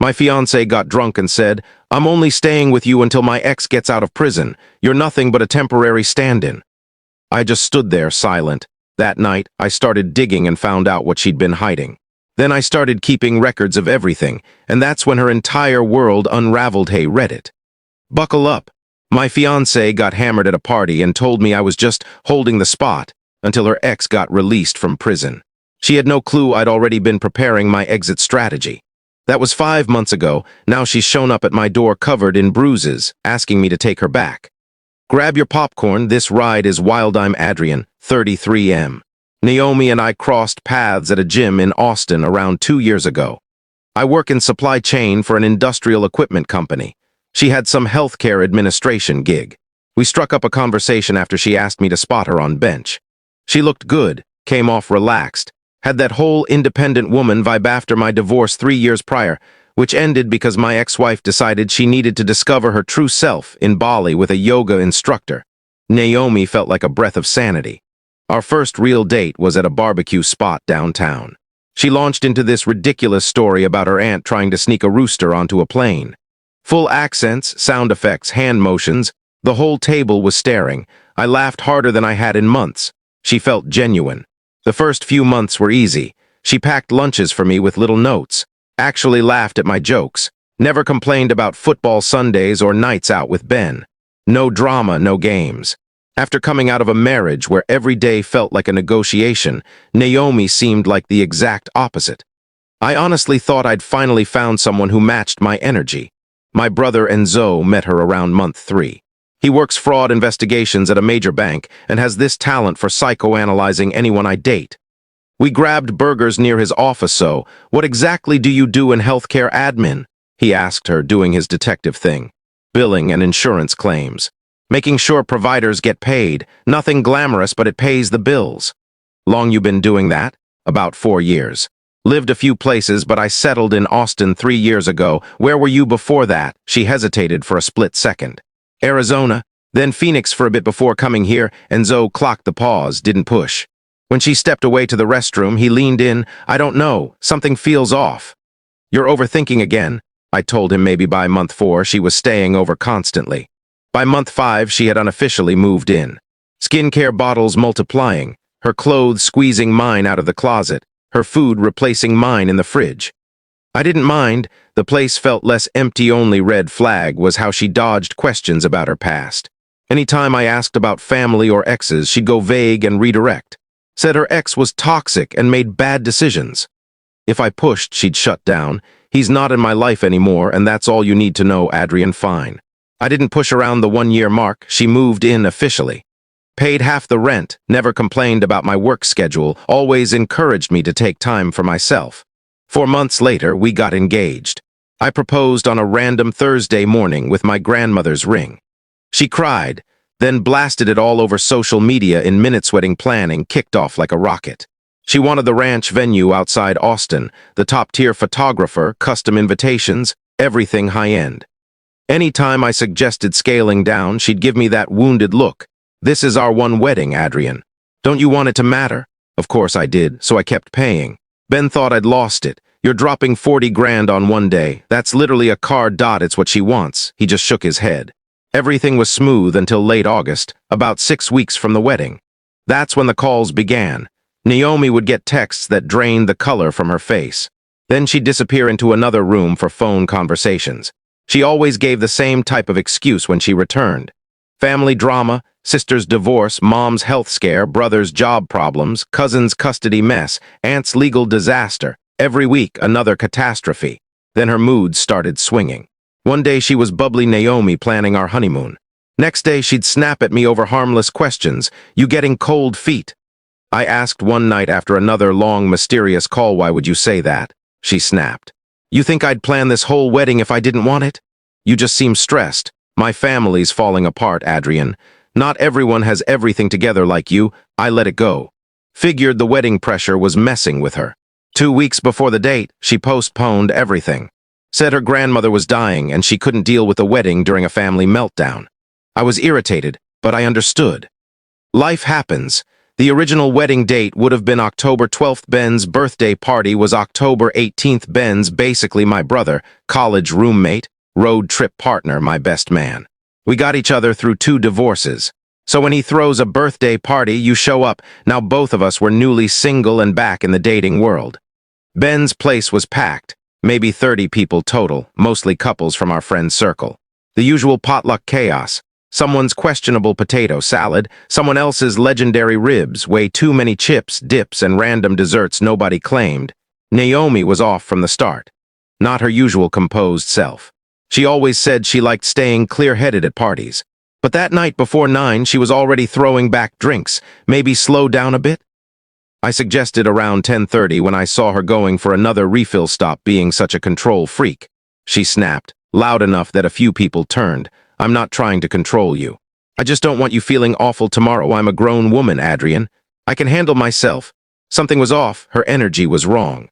My fiancé got drunk and said, "I'm only staying with you until my ex gets out of prison. You're nothing but a temporary stand-in." I just stood there silent. That night, I started digging and found out what she'd been hiding. Then I started keeping records of everything, and that's when her entire world unraveled. Hey, Reddit. Buckle up. My fiancé got hammered at a party and told me I was just holding the spot until her ex got released from prison. She had no clue I'd already been preparing my exit strategy. That was 5 months ago. Now she's shown up at my door covered in bruises, asking me to take her back. Grab your popcorn, this ride is wild. I'm Adrian, 33M. Naomi and I crossed paths at a gym in Austin around 2 years ago. I work in supply chain for an industrial equipment company. She had some healthcare administration gig. We struck up a conversation after she asked me to spot her on bench. She looked good, came off relaxed, had that whole independent woman vibe after my divorce 3 years prior, which ended because my ex-wife decided she needed to discover her true self in Bali with a yoga instructor. Naomi felt like a breath of sanity. Our first real date was at a barbecue spot downtown. She launched into this ridiculous story about her aunt trying to sneak a rooster onto a plane. Full accents, sound effects, hand motions, the whole table was staring. I laughed harder than I had in months. She felt genuine. The first few months were easy. She packed lunches for me with little notes, actually laughed at my jokes, never complained about football Sundays or nights out with Ben. No drama, no games. After coming out of a marriage where every day felt like a negotiation, Naomi seemed like the exact opposite. I honestly thought I'd finally found someone who matched my energy. My brother Enzo met her around month 3. He works fraud investigations at a major bank and has this talent for psychoanalyzing anyone I date. We grabbed burgers near his office. "So, what exactly do you do in healthcare admin?" he asked her, doing his detective thing. "Billing and insurance claims. Making sure providers get paid. Nothing glamorous, but it pays the bills." "Long you been doing that?" "About 4 years. Lived a few places, but I settled in Austin 3 years ago. Where were you before that?" She hesitated for a split second. "Arizona, then Phoenix for a bit before coming here." Enzo clocked the pause, didn't push. When she stepped away to the restroom, he leaned in. "I don't know. Something feels off." "You're overthinking again." I told him maybe by month 4 she was staying over constantly. By month 5 she had unofficially moved in. Skincare bottles multiplying, her clothes squeezing mine out of the closet, her food replacing mine in the fridge. I didn't mind. The place felt less empty. Only red flag was how she dodged questions about her past. Anytime I asked about family or exes, she'd go vague and redirect. Said her ex was toxic and made bad decisions. If I pushed, she'd shut down. "He's not in my life anymore, and that's all you need to know, Adrian." Fine. I didn't push around the 1-year mark. She moved in officially. Paid half the rent, never complained about my work schedule, always encouraged me to take time for myself. 4 months later, we got engaged. I proposed on a random Thursday morning with my grandmother's ring. She cried, then blasted it all over social media in minutes. Wedding planning kicked off like a rocket. She wanted the ranch venue outside Austin, the top-tier photographer, custom invitations, everything high-end. Anytime I suggested scaling down, she'd give me that wounded look. "This is our one wedding, Adrian. Don't you want it to matter?" Of course I did, so I kept paying. Ben thought I'd lost it. "You're dropping 40 grand on one day. That's literally a car. It's what she wants." He just shook his head. Everything was smooth until late August, about 6 weeks from the wedding. That's when the calls began. Naomi would get texts that drained the color from her face. Then she'd disappear into another room for phone conversations. She always gave the same type of excuse when she returned. Family drama, sister's divorce, mom's health scare, brother's job problems, cousin's custody mess, aunt's legal disaster. Every week, another catastrophe. Then her mood started swinging. One day she was bubbly Naomi planning our honeymoon. Next day she'd snap at me over harmless questions. "You getting cold feet?" I asked one night after another long, mysterious call. "Why would you say that?" She snapped. "You think I'd plan this whole wedding if I didn't want it? You just seem stressed. My family's falling apart, Adrian. Not everyone has everything together like you." I let it go. Figured the wedding pressure was messing with her. 2 weeks before the date, she postponed everything. Said her grandmother was dying and she couldn't deal with the wedding during a family meltdown. I was irritated, but I understood. Life happens. The original wedding date would have been October 12th. Ben's birthday party was October 18th. Ben's basically my brother, college roommate, road trip partner, my best man. We got each other through 2 divorces. So when he throws a birthday party, you show up. Now both of us were newly single and back in the dating world. Ben's place was packed, maybe 30 people total, mostly couples from our friend circle. The usual potluck chaos. Someone's questionable potato salad, someone else's legendary ribs, way too many chips, dips, and random desserts nobody claimed. Naomi was off from the start. Not her usual composed self. She always said she liked staying clear-headed at parties. But that night before 9, she was already throwing back drinks. Maybe slow down a bit? I suggested around 10:30 when I saw her going for another refill stop, being such a control freak. She snapped, loud enough that a few people turned. I'm not trying to control you. I just don't want you feeling awful tomorrow. I'm a grown woman, Adrian. I can handle myself. Something was off. Her energy was wrong.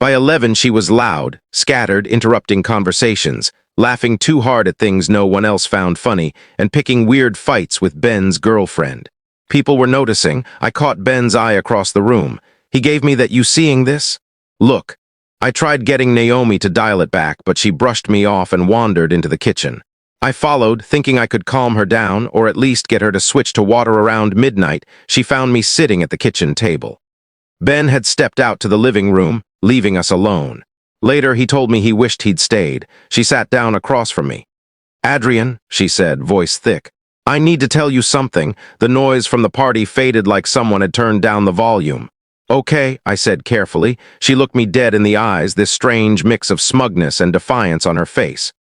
By 11, she was loud, scattered, interrupting conversations, laughing too hard at things no one else found funny, and picking weird fights with Ben's girlfriend. People were noticing. I caught Ben's eye across the room. He gave me that, "You seeing this? Look." I tried getting Naomi to dial it back, but she brushed me off and wandered into the kitchen. I followed, thinking I could calm her down, or at least get her to switch to water around midnight. She found me sitting at the kitchen table. Ben had stepped out to the living room, leaving us alone. Later, he told me he wished he'd stayed. She sat down across from me. "Adrian," she said, voice thick, "I need to tell you something." The noise from the party faded like someone had turned down the volume. "Okay," I said carefully. She looked me dead in the eyes, this strange mix of smugness and defiance on her face.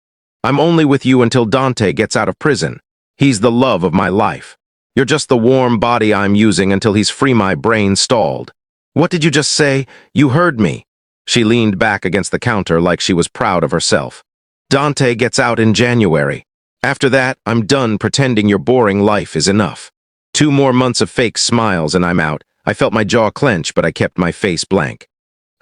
"I'm only with you until Dante gets out of prison. He's the love of my life. You're just the warm body I'm using until he's free." My brain stalled. "What did you just say? You heard me." She leaned back against the counter like she was proud of herself. "Dante gets out in January. After that, I'm done pretending your boring life is enough. 2 more months of fake smiles and I'm out." I felt my jaw clench, but I kept my face blank.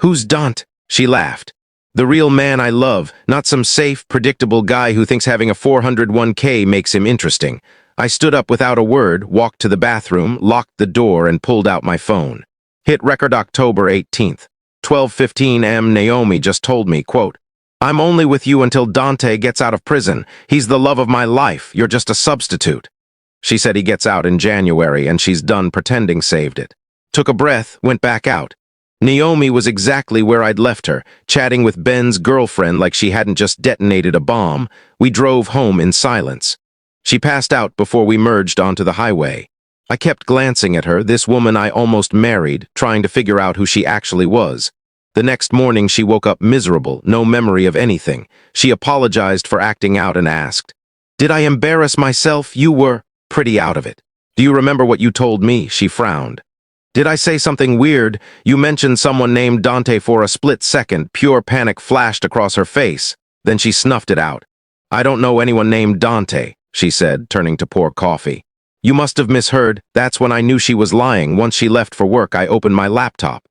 "Who's Dante?" She laughed. "The real man I love, not some safe, predictable guy who thinks having a 401k makes him interesting." I stood up without a word, walked to the bathroom, locked the door, and pulled out my phone. Hit record October 18th. 12:15 am. Naomi just told me, quote, "I'm only with you until Dante gets out of prison. He's the love of my life. You're just a substitute." She said he gets out in January and she's done pretending. Saved it. Took a breath, went back out. Naomi was exactly where I'd left her, chatting with Ben's girlfriend like she hadn't just detonated a bomb. We drove home in silence. She passed out before we merged onto the highway. I kept glancing at her, this woman I almost married, trying to figure out who she actually was. The next morning she woke up miserable, no memory of anything. She apologized for acting out and asked, "Did I embarrass myself? You were pretty out of it. Do you remember what you told me?" She frowned. "Did I say something weird? You mentioned someone named Dante for a split second." Pure panic flashed across her face. Then she snuffed it out. "I don't know anyone named Dante," she said, turning to pour coffee. "You must have misheard." That's when I knew she was lying. Once she left for work, I opened my laptop.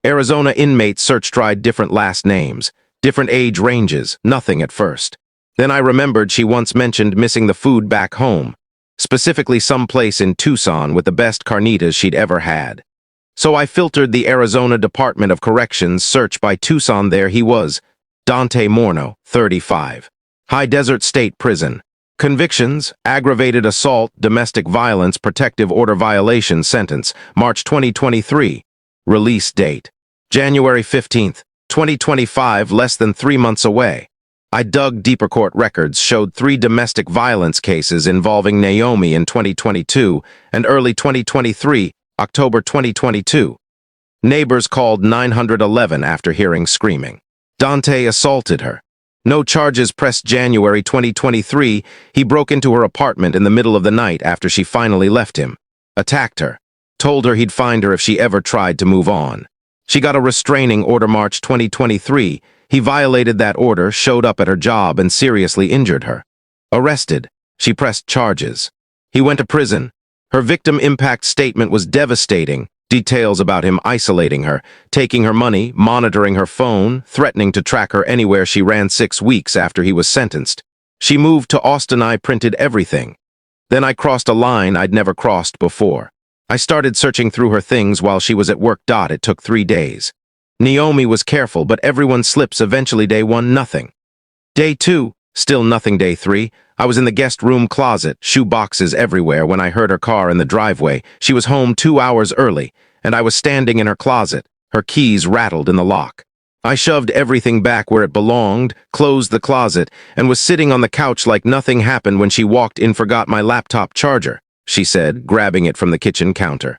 Arizona inmate search tried different last names, different age ranges, nothing at first. Then I remembered she once mentioned missing the food back home, specifically some place in Tucson with the best carnitas she'd ever had. So I filtered the Arizona Department of Corrections search by Tucson. There he was, Dante Morno, 35. High Desert State Prison. Convictions: aggravated assault, domestic violence, protective order violation. Sentence: March 2023. Release date: January 15th, 2025, less than 3 months away. I dug deeper. Court records showed 3 domestic violence cases involving Naomi in 2022 and early 2023, October 2022. Neighbors called 911 after hearing screaming. Dante assaulted her. No charges pressed. January 2023, he broke into her apartment in the middle of the night after she finally left him. Attacked her. Told her he'd find her if she ever tried to move on. She got a restraining order. March 2023. He violated that order, showed up at her job, and seriously injured her. Arrested. She pressed charges. He went to prison. Her victim impact statement was devastating. Details about him isolating her, taking her money, monitoring her phone, threatening to track her anywhere she ran. 6 weeks after he was sentenced, she moved to Austin. I printed everything. Then I crossed a line I'd never crossed before. I started searching through her things while she was at work. It took 3 days. Naomi was careful, but everyone slips eventually. Day 1, nothing. Day 2, still nothing. Day 3, I was in the guest room closet, shoe boxes everywhere, when I heard her car in the driveway. She was home 2 hours early, and I was standing in her closet. Her keys rattled in the lock. I shoved everything back where it belonged, closed the closet, and was sitting on the couch like nothing happened when she walked in. Forgot my laptop charger, she said, grabbing it from the kitchen counter.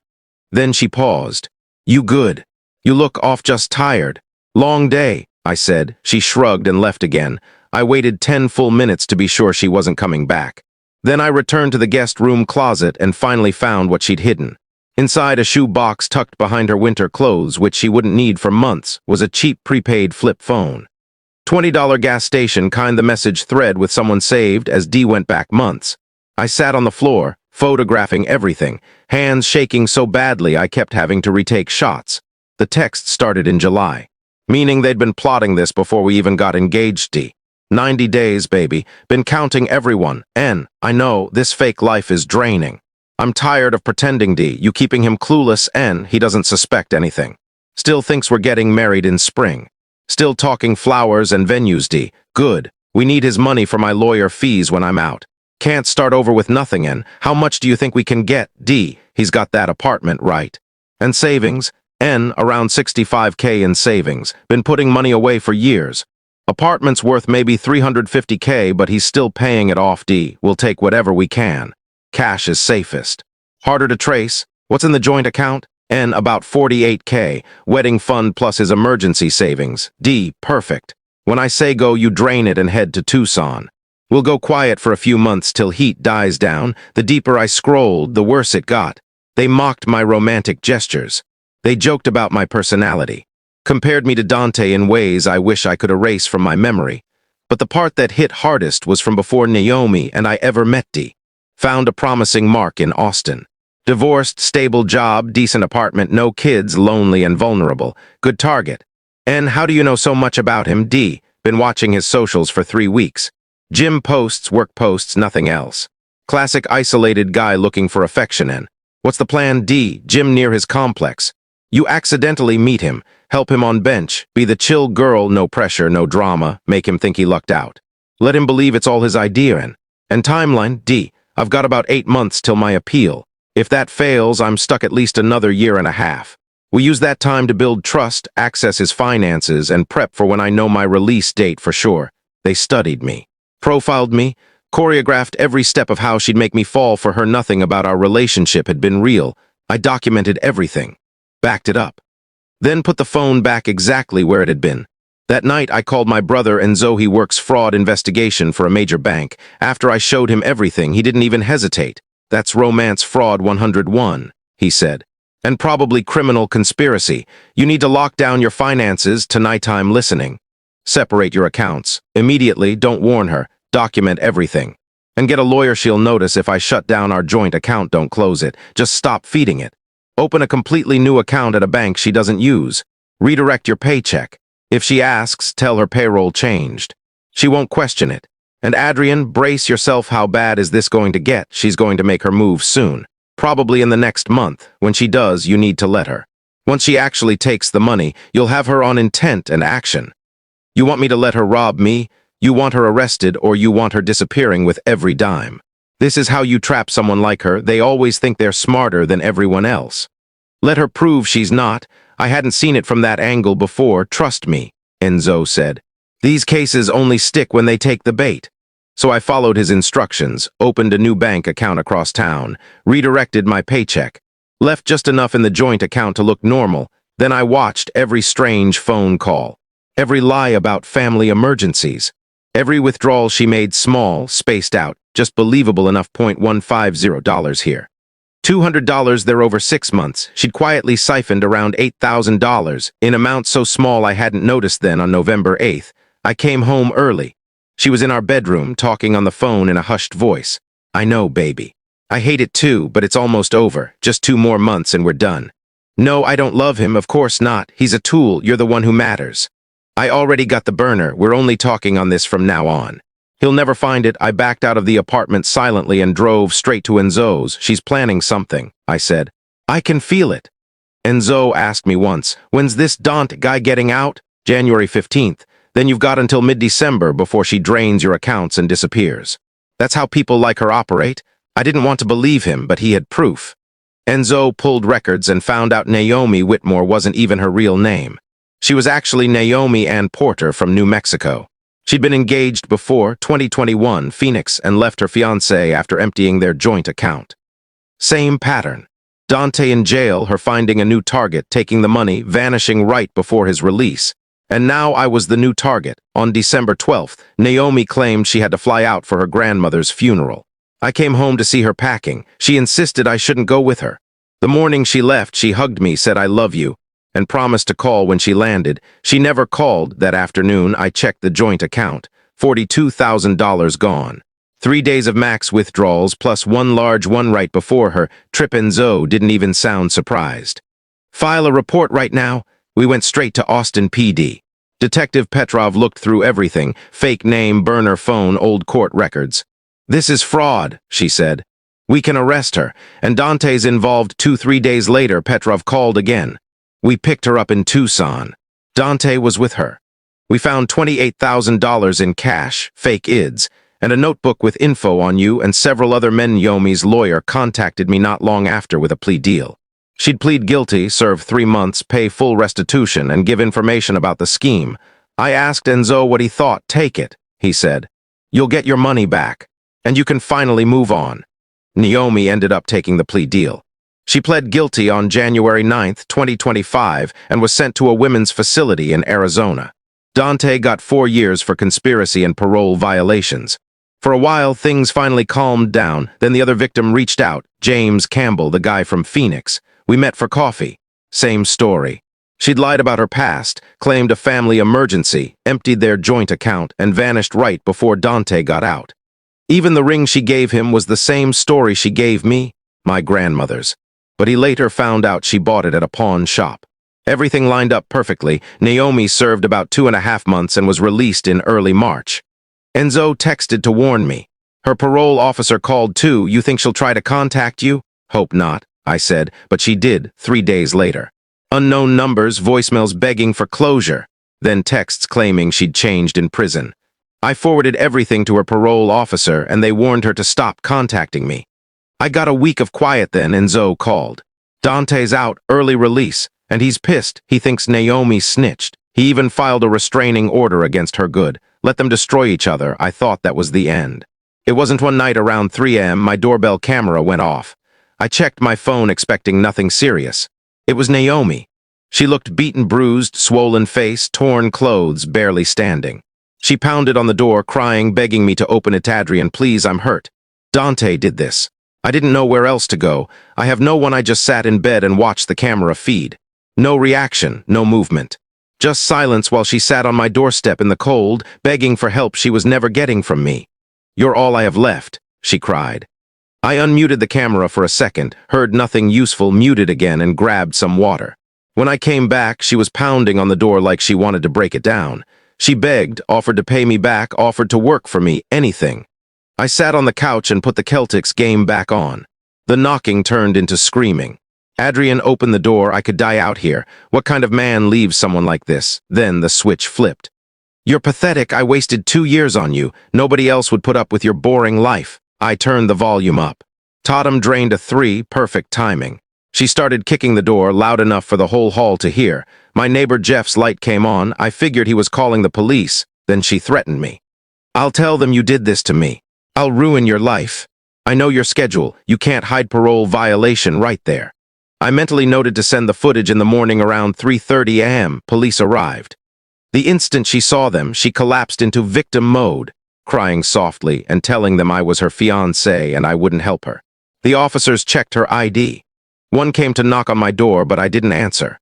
Then she paused. You good? You look off just tired. Long day, I said. She shrugged and left again. I waited 10 full minutes to be sure she wasn't coming back. Then I returned to the guest room closet and finally found what she'd hidden. Inside a shoe box tucked behind her winter clothes, which she wouldn't need for months, was a cheap prepaid flip phone. $20 gas station kind. The message thread with someone saved as D went back months. I sat on the floor, photographing everything, hands shaking so badly I kept having to retake shots. The text started in July, meaning they'd been plotting this before we even got engaged. D. 90 days, baby. Been counting everyone. N. I know, this fake life is draining. I'm tired of pretending. D. You keeping him clueless. N. He doesn't suspect anything. Still thinks we're getting married in spring. Still talking flowers and venues. D. Good. We need his money for my lawyer fees when I'm out. Can't start over with nothing. N. How much do you think we can get? D. He's got that apartment, right? And savings? N. Around $65K in savings. Been putting money away for years. Apartment's worth maybe $350K, but he's still paying it off. D. We'll take whatever we can. Cash is safest. Harder to trace. What's in the joint account? N. About $48K. Wedding fund plus his emergency savings. D. Perfect. When I say go, you drain it and head to Tucson. We'll go quiet for a few months till heat dies down. The deeper I scrolled, the worse it got. They mocked my romantic gestures. They joked about my personality. Compared me to Dante in ways I wish I could erase from my memory. But the part that hit hardest was from before Naomi and I ever met D. Found a promising mark in Austin. Divorced, stable job, decent apartment, no kids, lonely and vulnerable. Good target. N. How do you know so much about him? D. Been watching his socials for 3 weeks. Gym posts, work posts, nothing else. Classic isolated guy looking for affection. N. What's the plan? D. Gym near his complex. You accidentally meet him, help him on bench, be the chill girl, no pressure, no drama, make him think he lucked out. Let him believe it's all his idea. N. And timeline? D. I've got about 8 months till my appeal. If that fails, I'm stuck at least another 1.5 years. We use that time to build trust, access his finances, and prep for when I know my release date for sure. They studied me, profiled me, choreographed every step of how she'd make me fall for her. Nothing about our relationship had been real. I documented everything, backed it up, then put the phone back exactly where it had been. That night, I called my brother and Zoe works fraud investigation for a major bank. After I showed him everything, he didn't even hesitate. That's romance fraud 101, he said. And probably criminal conspiracy. You need to lock down your finances to nighttime listening. Separate your accounts. Immediately, don't warn her. Document everything. And get a lawyer. She'll notice if I shut down our joint account. Don't close it. Just stop feeding it. Open a completely new account at a bank she doesn't use. Redirect your paycheck. If she asks, tell her payroll changed. She won't question it. And Adrian, brace yourself. How bad is this going to get? She's going to make her move soon. Probably in the next month. When she does, you need to let her. Once she actually takes the money, you'll have her on intent and action. You want me to let her rob me? You want her arrested, or you want her disappearing with every dime. This is how you trap someone like her. They always think they're smarter than everyone else. Let her prove she's not. I hadn't seen it from that angle before. Trust me, Enzo said. These cases only stick when they take the bait. So I followed his instructions, opened a new bank account across town, redirected my paycheck, left just enough in the joint account to look normal. Then I watched every strange phone call, every lie about family emergencies, every withdrawal she made small, spaced out, just believable enough. $150 here. $200 there over 6 months. She'd quietly siphoned around $8,000 in amounts so small I hadn't noticed. Then on November 8th, I came home early. She was in our bedroom, talking on the phone in a hushed voice. I know, baby. I hate it too, but it's almost over. Just 2 more months and we're done. No, I don't love him, of course not. He's a tool. You're the one who matters. I already got the burner. We're only talking on this from now on. He'll never find it. I backed out of the apartment silently and drove straight to Enzo's. She's planning something, I said. I can feel it. Enzo asked me once, when's this Dante guy getting out? January 15th. Then you've got until mid-December before she drains your accounts and disappears. That's how people like her operate. I didn't want to believe him, but he had proof. Enzo pulled records and found out Naomi Whitmore wasn't even her real name. She was actually Naomi Ann Porter from New Mexico. She'd been engaged before 2021 Phoenix and left her fiancé after emptying their joint account. Same pattern. Dante in jail, her finding a new target, taking the money, vanishing right before his release. And now I was the new target. On December 12th, Naomi claimed she had to fly out for her grandmother's funeral. I came home to see her packing. She insisted I shouldn't go with her. The morning she left, she hugged me, said I love you, and promised to call when she landed. She never called. That afternoon, I checked the joint account. $42,000 gone. 3 days of max withdrawals plus one large one right before her. Trip Enzo didn't even sound surprised. File a report right now. We went straight to Austin PD. Detective Petrov looked through everything. Fake name, burner phone, old court records. This is fraud, she said. We can arrest her. And Dante's involved. 2-3 days later, Petrov called again. We picked her up in Tucson. Dante was with her. We found $28,000 in cash, fake IDs, and a notebook with info on you, and several other men. Naomi's lawyer contacted me not long after with a plea deal. She'd plead guilty, serve 3 months, pay full restitution, and give information about the scheme. I asked Enzo what he thought. Take it, he said. You'll get your money back, and you can finally move on. Naomi ended up taking the plea deal. She pled guilty on January 9, 2025, and was sent to a women's facility in Arizona. Dante got 4 years for conspiracy and parole violations. For a while, things finally calmed down. Then the other victim reached out, James Campbell, the guy from Phoenix. We met for coffee. Same story. She'd lied about her past, claimed a family emergency, emptied their joint account, and vanished right before Dante got out. Even the ring she gave him was the same story she gave me, my grandmother's. But he later found out she bought it at a pawn shop. Everything lined up perfectly. Naomi served about 2.5 months and was released in early March. Enzo texted to warn me. Her parole officer called too. You think she'll try to contact you? Hope not, I said, but she did 3 days later. Unknown numbers, voicemails begging for closure, then texts claiming she'd changed in prison. I forwarded everything to her parole officer, and they warned her to stop contacting me. I got a week of quiet then. Enzo called. Dante's out, early release, and he's pissed. He thinks Naomi snitched. He even filed a restraining order against her. Good. Let them destroy each other. I thought that was the end. It wasn't. One night around 3 a.m., my doorbell camera went off. I checked my phone expecting nothing serious. It was Naomi. She looked beaten, bruised, swollen face, torn clothes, barely standing. She pounded on the door, crying, begging me to open it. Adrian, please, I'm hurt. Dante did this. I didn't know where else to go. I have no one. I just sat in bed and watched the camera feed. No reaction, no movement. Just silence while she sat on my doorstep in the cold, begging for help she was never getting from me. You're all I have left, she cried. I unmuted the camera for a second, heard nothing useful, muted again, and grabbed some water. When I came back, she was pounding on the door like she wanted to break it down. She begged, offered to pay me back, offered to work for me, anything. I sat on the couch and put the Celtics game back on. The knocking turned into screaming. Adrian, opened the door. I could die out here. What kind of man leaves someone like this? Then the switch flipped. You're pathetic. I wasted 2 years on you. Nobody else would put up with your boring life. I turned the volume up. Tatum drained a 3, perfect timing. She started kicking the door loud enough for the whole hall to hear. My neighbor Jeff's light came on. I figured he was calling the police. Then she threatened me. I'll tell them you did this to me. I'll ruin your life. I know your schedule. You can't hide parole violation right there. I mentally noted to send the footage in the morning around 3:30 a.m. Police arrived. The instant she saw them, she collapsed into victim mode, crying softly and telling them I was her fiancé and I wouldn't help her. The officers checked her ID. One came to knock on my door, but I didn't answer.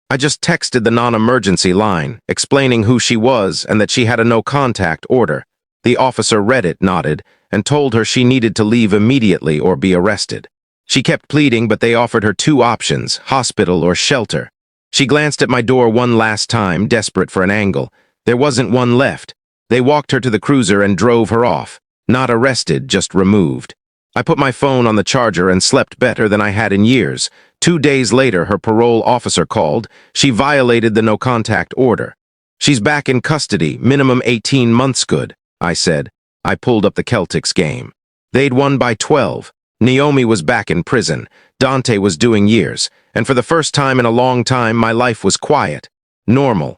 I just texted the non-emergency line, explaining who she was and that she had a no-contact order. The officer read it, nodded, and told her she needed to leave immediately or be arrested. She kept pleading, but they offered her 2 options, hospital or shelter. She glanced at my door one last time, desperate for an angle. There wasn't one left. They walked her to the cruiser and drove her off. Not arrested, just removed. I put my phone on the charger and slept better than I had in years. 2 days later, her parole officer called. She violated the no-contact order. She's back in custody, minimum 18 months good, I said. I pulled up the Celtics game. They'd won by 12. Naomi was back in prison. Dante was doing years. And for the first time in a long time, my life was quiet. Normal.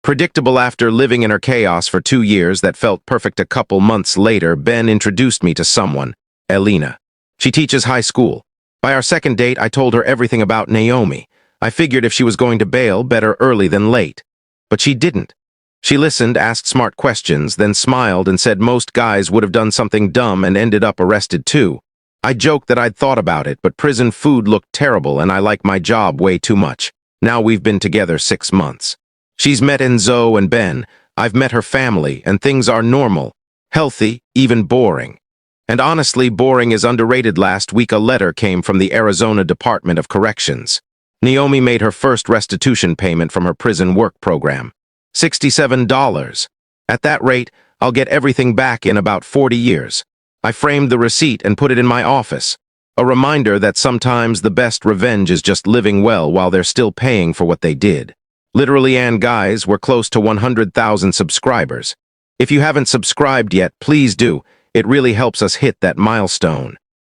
Predictable. After living in her chaos for 2 years that felt perfect. A couple months later, Ben introduced me to someone, Elena. She teaches high school. By our second date, I told her everything about Naomi. I figured if she was going to bail, better early than late. But she didn't. She listened, asked smart questions, then smiled and said most guys would have done something dumb and ended up arrested too. I joked that I'd thought about it, but prison food looked terrible and I like my job way too much. Now we've been together 6 months. She's met Enzo and Ben. I've met her family, and things are normal, healthy, even boring. And honestly, boring is underrated. Last week a letter came from the Arizona Department of Corrections. Naomi made her first restitution payment from her prison work program. $67. At that rate, I'll get everything back in about 40 years. I framed the receipt and put it in my office. A reminder that sometimes the best revenge is just living well while they're still paying for what they did. Literally, and guys, we're close to 100,000 subscribers. If you haven't subscribed yet, please do. It really helps us hit that milestone.